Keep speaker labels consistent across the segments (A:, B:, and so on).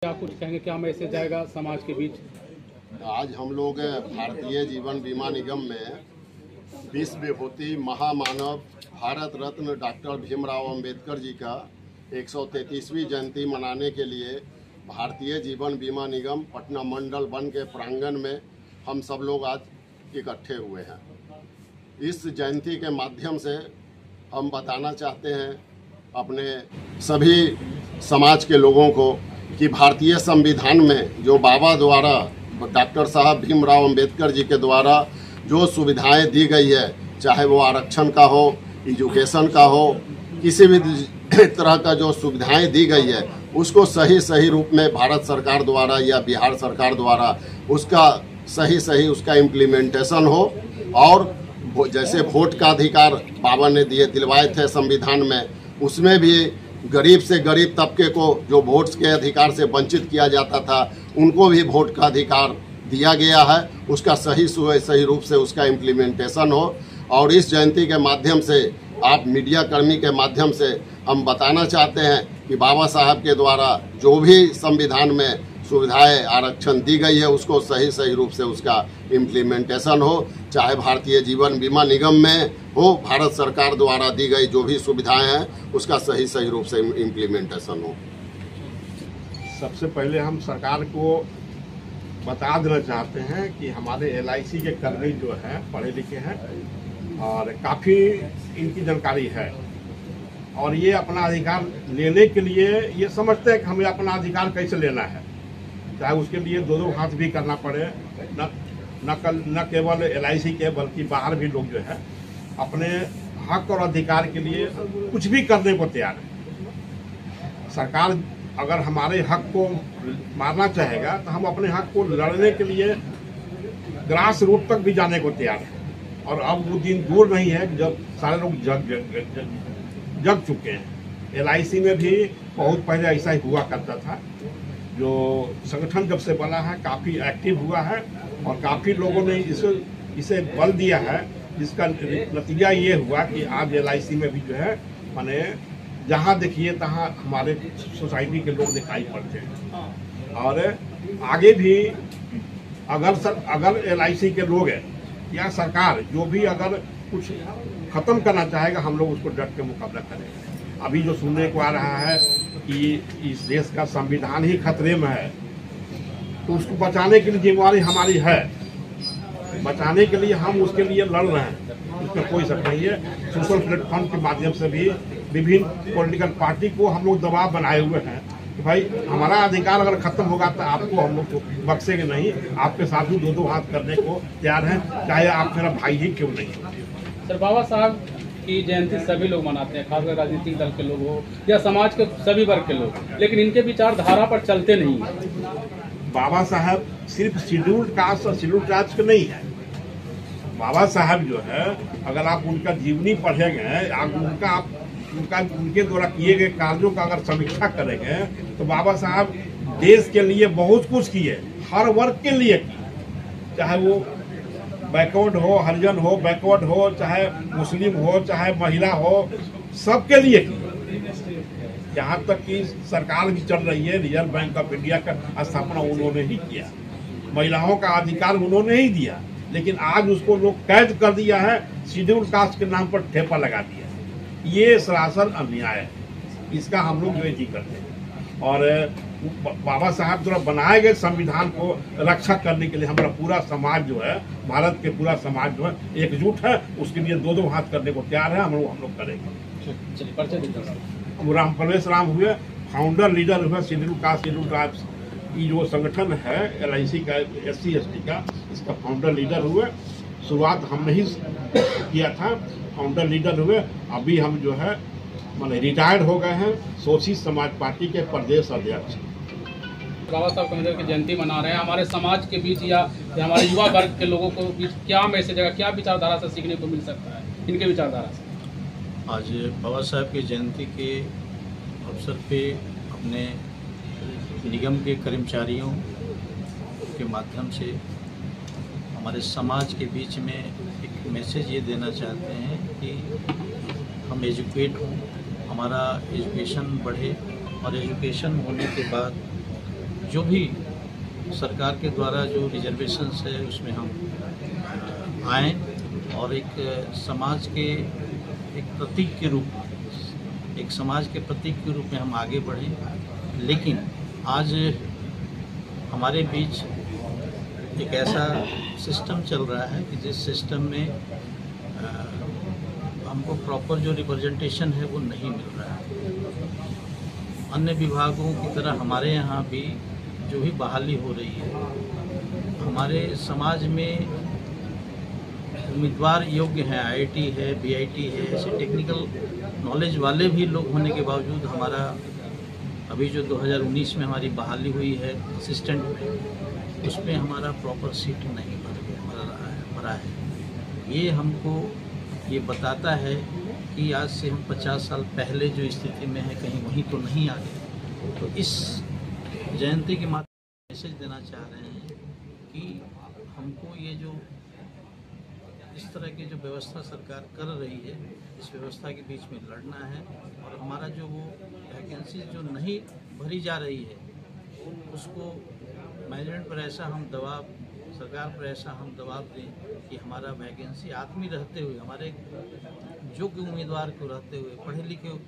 A: क्या कुछ कहेंगे, क्या मैसेज जाएगा समाज के बीच?
B: आज हम लोग भारतीय जीवन बीमा निगम में विश्व विभूति महामानव भारत रत्न डॉक्टर भीमराव अंबेडकर जी का 133वीं जयंती मनाने के लिए भारतीय जीवन बीमा निगम पटना मंडल वन के प्रांगण में हम सब लोग आज इकट्ठे हुए हैं। इस जयंती के माध्यम से हम बताना चाहते हैं अपने सभी समाज के लोगों को कि भारतीय संविधान में जो बाबा द्वारा डॉक्टर साहब भीमराव अंबेडकर जी के द्वारा जो सुविधाएं दी गई है, चाहे वो आरक्षण का हो, एजुकेशन का हो, किसी भी तरह का जो सुविधाएं दी गई है उसको सही रूप में भारत सरकार द्वारा या बिहार सरकार द्वारा उसका सही उसका इम्प्लीमेंटेशन हो। और जैसे वोट का अधिकार बाबा ने दिलवाए थे संविधान में, उसमें भी गरीब से गरीब तबके को जो वोट्स के अधिकार से वंचित किया जाता था उनको भी वोट का अधिकार दिया गया है, उसका सही रूप से उसका इम्प्लीमेंटेशन हो। और इस जयंती के माध्यम से आप मीडिया कर्मी के माध्यम से हम बताना चाहते हैं कि बाबा साहब के द्वारा जो भी संविधान में सुविधाएं आरक्षण दी गई है उसको सही रूप से उसका इम्प्लीमेंटेशन हो, चाहे भारतीय जीवन बीमा निगम में हो, भारत सरकार द्वारा दी गई जो भी सुविधाएं हैं उसका सही रूप से इम्प्लीमेंटेशन हो।
C: सबसे पहले हम सरकार को बता देना चाहते हैं कि हमारे LIC के कर्मी जो हैं पढ़े लिखे हैं और काफ़ी इनकी जानकारी है और ये अपना अधिकार लेने के लिए ये समझते हैं कि हमें अपना अधिकार कैसे लेना है, चाहे उसके लिए दो हाथ भी करना पड़े। न केवल LIC के बल्कि बाहर भी लोग जो है अपने हक और अधिकार के लिए कुछ भी करने को तैयार है। सरकार अगर हमारे हक को मारना चाहेगा तो हम अपने हक को लड़ने के लिए ग्रास रूट तक भी जाने को तैयार है। और अब वो दिन दूर नहीं है जब सारे लोग जग चुके हैं। LIC में भी बहुत पहले ऐसा ही हुआ करता था। जो संगठन जब से बना है काफ़ी एक्टिव हुआ है और काफ़ी लोगों ने इसे बल दिया है, जिसका नतीजा ये हुआ कि आज LIC में भी जो है माने जहाँ देखिए तहाँ हमारे सोसाइटी के लोग दिखाई पड़ते हैं। और आगे भी अगर LIC के लोग हैं या सरकार जो भी अगर कुछ खत्म करना चाहेगा हम लोग उसको डट के मुकाबला करेंगे। अभी जो सुनने को आ रहा है कि इस देश का संविधान ही खतरे में है, तो उसको बचाने के लिए जिम्मेवारी हमारी है, बचाने के लिए हम उसके लिए लड़ रहे हैं, उसमें कोई शक नहीं है। सोशल प्लेटफॉर्म के माध्यम से भी विभिन्न पॉलिटिकल पार्टी को हम लोग दबाव बनाए हुए हैं कि भाई हमारा अधिकार अगर खत्म होगा तो आपको हम लोग को बख्शेंगे नहीं, आपके साथ भी दो हाथ करने को तैयार हैं, चाहे आप मेरा भाई ही क्यों नहीं।
A: सर, बाबा साहब की जयंती सभी लोग मनाते हैं, खासकर राजनीतिक दल के लोग हो या समाज के सभी वर्ग के लोग, लेकिन इनके विचारधारा पर चलते नहीं है।
C: बाबा साहब सिर्फ शेड्यूल्ड कास्ट और शेड्यूल्ड ट्राइब्स के नहीं है। बाबा साहब जो है अगर आप उनका जीवनी पढ़ेंगे, उनके द्वारा किए गए कार्यों का अगर समीक्षा करेंगे तो बाबा साहब देश के लिए बहुत कुछ किए, हर वर्ग के लिए किए, चाहे वो बैकवर्ड हो, हरिजन हो, बैकवर्ड हो, चाहे मुस्लिम हो, चाहे महिला हो, सबके लिए किए। यहाँ तक कि सरकार भी चल रही है, रिजर्व बैंक ऑफ इंडिया का स्थापना उन्होंने ही किया, महिलाओं का अधिकार उन्होंने ही दिया, लेकिन आज उसको लोग कैद कर दिया है, शेड्यूल कास्ट के नाम पर ठेपा लगा दिया। ये सरासर अन्याय है, इसका हम लोग विरोध करते हैं। और बाबा साहब द्वारा बनाए गए संविधान को रक्षा करने के लिए हमारा पूरा समाज जो है, भारत के पूरा समाज जो है एकजुट है, उसके लिए दो हाथ करने को तैयार है, हम लोग करेंगे। राम परवेश राम हुए फाउंडर लीडर हुए शेड्यूल कास्ट शेड्यूल ट्राइब्स, ये जो संगठन है LIC का SC/ST का, इसका फाउंडर लीडर हुए। शुरुआत हमने ही किया था, फाउंडर लीडर हुए। अभी हम जो है माने रिटायर्ड हो गए हैं, सोशलिस्ट समाज पार्टी के प्रदेश अध्यक्ष।
A: बाबा साहब अम्बेडकर की जयंती मना रहे हैं, हमारे समाज के बीच या हमारे युवा वर्ग के लोगों को बीच क्या मैसेज है, क्या विचारधारा से सीखने को मिल सकता है इनके विचारधारा से?
D: आज बाबा साहब की जयंती के अवसर पे अपने निगम के कर्मचारियों के माध्यम से हमारे समाज के बीच में एक मैसेज ये देना चाहते हैं कि हम एजुकेट हों, हमारा एजुकेशन बढ़े और एजुकेशन होने के बाद जो भी सरकार के द्वारा जो रिजर्वेशंस है उसमें हम आएँ और एक समाज के एक प्रतीक के रूप में, एक समाज के प्रतीक के रूप में हम आगे बढ़ें। लेकिन आज हमारे बीच एक ऐसा सिस्टम चल रहा है कि जिस सिस्टम में हमको प्रॉपर जो रिप्रेजेंटेशन है वो नहीं मिल रहा है। अन्य विभागों की तरह हमारे यहाँ भी जो भी बहाली हो रही है, हमारे समाज में उम्मीदवार योग्य हैं, आईआईटी है, बीआईटी है, ऐसे टेक्निकल नॉलेज वाले भी लोग होने के बावजूद हमारा अभी जो 2019 में हमारी बहाली हुई है असिस्टेंट में, उसमें हमारा प्रॉपर सीट नहीं भरा है। ये हमको ये बताता है कि आज से हम 50 साल पहले जो स्थिति में है कहीं वहीं तो नहीं आ गए। तो इस जयंती के माध्यम मैसेज देना चाह रहे हैं कि हमको ये जो इस तरह की जो व्यवस्था सरकार कर रही है, इस व्यवस्था के बीच में लड़ना है और हमारा जो वो वैकेंसी जो नहीं भरी जा रही है उसको मैनेजमेंट पर ऐसा हम दबाव, सरकार पर ऐसा हम दबाव दें कि हमारा वैकेंसी आदमी रहते हुए, हमारे योग्य उम्मीदवार को रहते हुए, पढ़े लिखे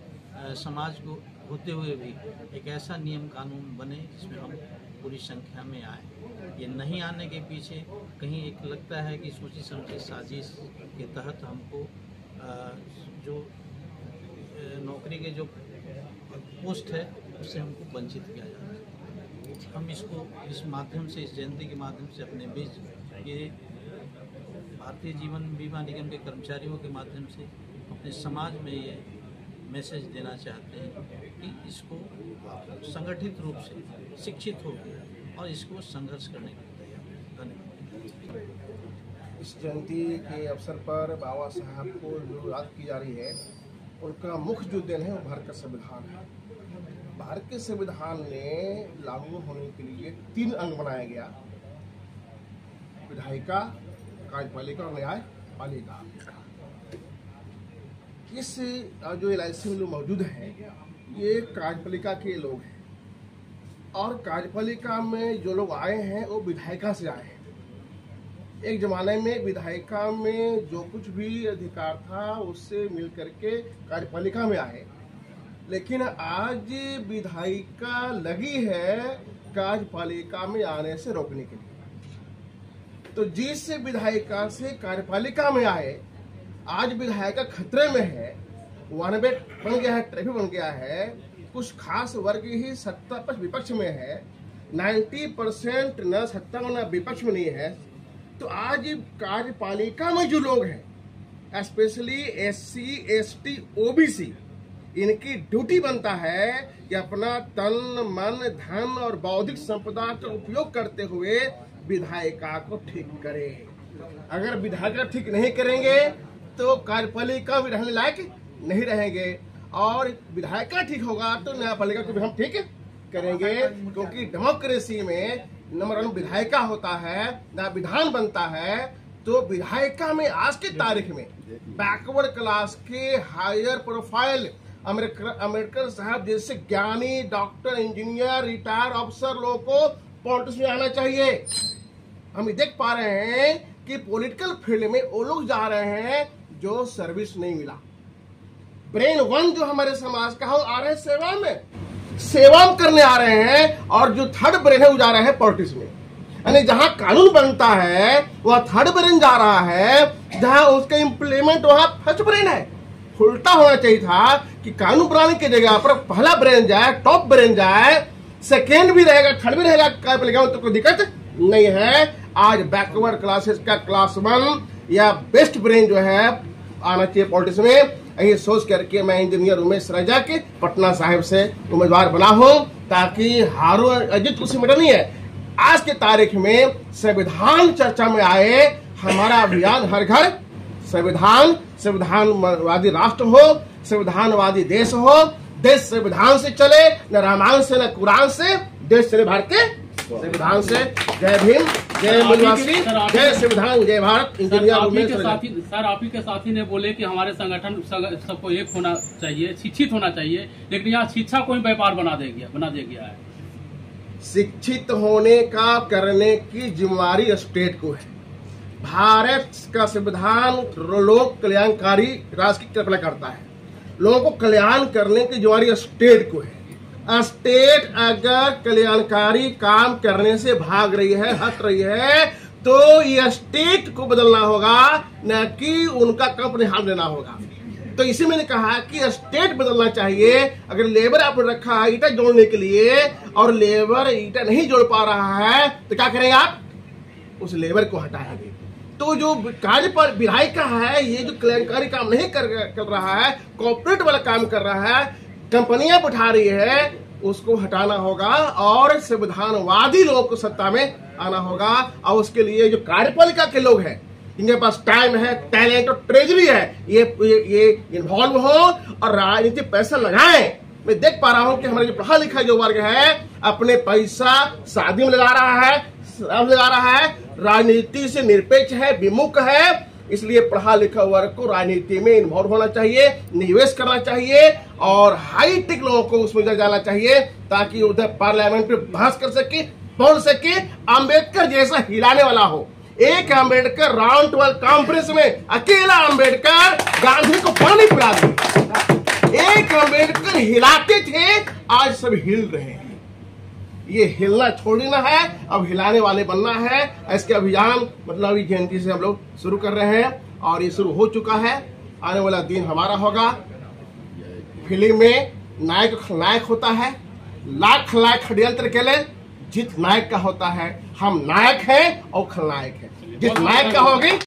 D: समाज को होते हुए भी एक ऐसा नियम कानून बने जिसमें हम पूरी संख्या में आए। ये नहीं आने के पीछे कहीं एक लगता है कि सोची समझी साजिश के तहत हमको जो नौकरी के जो पोस्ट है उससे हमको वंचित किया जा रहा है। हम इसको इस माध्यम से, इस जयंती के माध्यम से अपने बीच ये भारतीय जीवन बीमा निगम के कर्मचारियों के माध्यम से अपने समाज में ये मैसेज देना चाहते हैं कि इसको संगठित रूप से शिक्षित हो और इसको संघर्ष करने के लिए तैयार है।
E: इस जयंती के अवसर पर बाबा साहब को जो याद की जा रही है, उनका मुख्य जो दिन है वो भारत का संविधान है। भारत के संविधान में लागू होने के लिए 3 अंग बनाया गया: विधायिका, कार्यपालिका और न्यायपालिका। इस जो LIC में लोग मौजूद हैं ये कार्यपालिका के लोग हैं और कार्यपालिका में जो लोग आए हैं वो विधायिका से आए हैं। एक ज़माने में विधायिका में जो कुछ भी अधिकार था उससे मिल करके कार्यपालिका में आए, लेकिन आज विधायिका लगी है कार्यपालिका में आने से रोकने के लिए। तो जिस विधायिका से कार्यपालिका में आए, आज विधायिका खतरे में है, वानबेट बन गया है, ट्रैफिक बन गया है, कुछ खास वर्ग ही सत्ता पक्ष विपक्ष में है, 90% न सत्ता में न विपक्ष में नहीं है। तो आज कार्यपालिका में जो लोग हैं, स्पेशली SC, ST, OBC, इनकी ड्यूटी बनता है कि अपना तन, मन, धन और बौद्धिक संपदा का उपयोग करते हुए विधायिका को ठीक करें। अगर विधायिका ठीक नहीं करेंगे तो कार्यपालिका भी रहने लायक नहीं रहेंगे और विधायिका ठीक होगा तो न्यायपालिका को भी हम ठीक करेंगे, क्योंकि डेमोक्रेसी में नंबर 1 विधायिका होता है, ना विधान बनता है। तो विधायिका में आज की तारीख में बैकवर्ड क्लास के हायर प्रोफाइल अम्बेडकर साहब जैसे ज्ञानी, डॉक्टर, इंजीनियर, रिटायर ऑफिसर लोगों को पॉलिटिक्स में आना चाहिए। हम देख पा रहे हैं कि पॉलिटिकल फील्ड में वो लोग जा रहे हैं जो सर्विस नहीं मिला। ब्रेन 1 जो हमारे समाज का है आ रहे हैं सेवा करने आ रहे हैं, और जो थर्ड ब्रेन है वो जा रहे हैं पॉलिटिक्स में। यानी जहां कानून बनता है वह थर्ड ब्रेन जा रहा है, जहां उसका इम्प्लीमेंट वहां फर्स्ट ब्रेन है। उल्टा होना चाहिए था कि कानून बनाने की जगह पर पहला ब्रेन जाए, टॉप ब्रेन जाए, सेकेंड भी रहेगा, थर्ड भी रहेगा, तो कोई दिक्कत नहीं है। आज बैकवर्ड क्लासेस का क्लास 1 या बेस्ट ब्रेन जो है आना चाहिए पॉलिटिक्स में। यही सोच करके मैं इंजीनियर उमेश राजा के पटना साहिब से उम्मीदवार बना हूं, ताकि हारो अजित कुछ मैटर नहीं है। आज के तारीख में संविधान चर्चा में आए, हमारा अभियान हर घर संविधान, संविधानवादी राष्ट्र हो, संविधानवादी देश हो, देश संविधान से चले, न रामायण से न कुरान से, देश चले भारत के संविधान से। जय भीम, जय आदिवासी, जय संविधान, जय भारत। इंजीनियर
A: सर आप ही के साथी ने बोले कि हमारे संगठन सबको एक होना चाहिए, शिक्षित होना चाहिए, लेकिन यहाँ शिक्षा को ही व्यापार बना दिया गया है।
E: शिक्षित होने का करने की जिम्मेदारी स्टेट को है। भारत का संविधान लोक कल्याणकारी राष्ट्र की कल्पना करता है। लोगों को कल्याण करने की जिम्मेदारी स्टेट को है। स्टेट अगर कल्याणकारी काम करने से भाग रही है, हट रही है, तो ये स्टेट को बदलना होगा, न कि उनका कंपनी हाथ देना होगा। तो इसी मैंने कहा कि स्टेट बदलना चाहिए। अगर लेबर आपने रखा है ईटा जोड़ने के लिए और लेबर ईटा नहीं जोड़ पा रहा है तो क्या करेंगे आप? उस लेबर को हटाएंगे। तो जो कार्य पर विधायक का है, ये जो कल्याणकारी काम नहीं कर रहा है, कॉर्पोरेट वाला काम कर रहा है, कंपनियां बैठा रही है, उसको हटाना होगा और संविधानवादी लोगों को सत्ता में आना होगा। और उसके लिए जो कार्यपालिका के लोग हैं, इनके पास टाइम है, टैलेंट और ट्रेजरी है, ये इन्वॉल्व हो और राजनीति पैसा लगाएं। मैं देख पा रहा हूं कि हमारे जो पढ़ा लिखा जो वर्ग है अपने पैसा शादी में लगा रहा है, राजनीति से निरपेक्ष है, विमुख है। इसलिए पढ़ा लिखा वर्ग को राजनीति में इन्वॉल्व होना चाहिए, निवेश करना चाहिए और हाईटेक लोगों को उसमें जाना चाहिए, ताकि उधर पार्लियामेंट में बहस कर सके, बोल सके। अम्बेडकर जैसा हिलाने वाला हो। एक अम्बेडकर राउंड टेबल कॉन्फ्रेंस में अकेला अम्बेडकर गांधी को पानी पिला दिया। एक अम्बेडकर हिलाते थे, आज सब हिल रहे हैं। ये हिलना छोड़ देना है, अब हिलाने वाले बनना है। इसके अभियान मतलब जयंती से हम लोग शुरू कर रहे हैं और ये शुरू हो चुका है। आने वाला दिन हमारा होगा। फिल्म में नायक खलनायक होता है, लाख खलनायक षड्यंत्र के लिए, जीत नायक का होता है। हम नायक हैं और खलनायक हैं। जिस नायक का होगी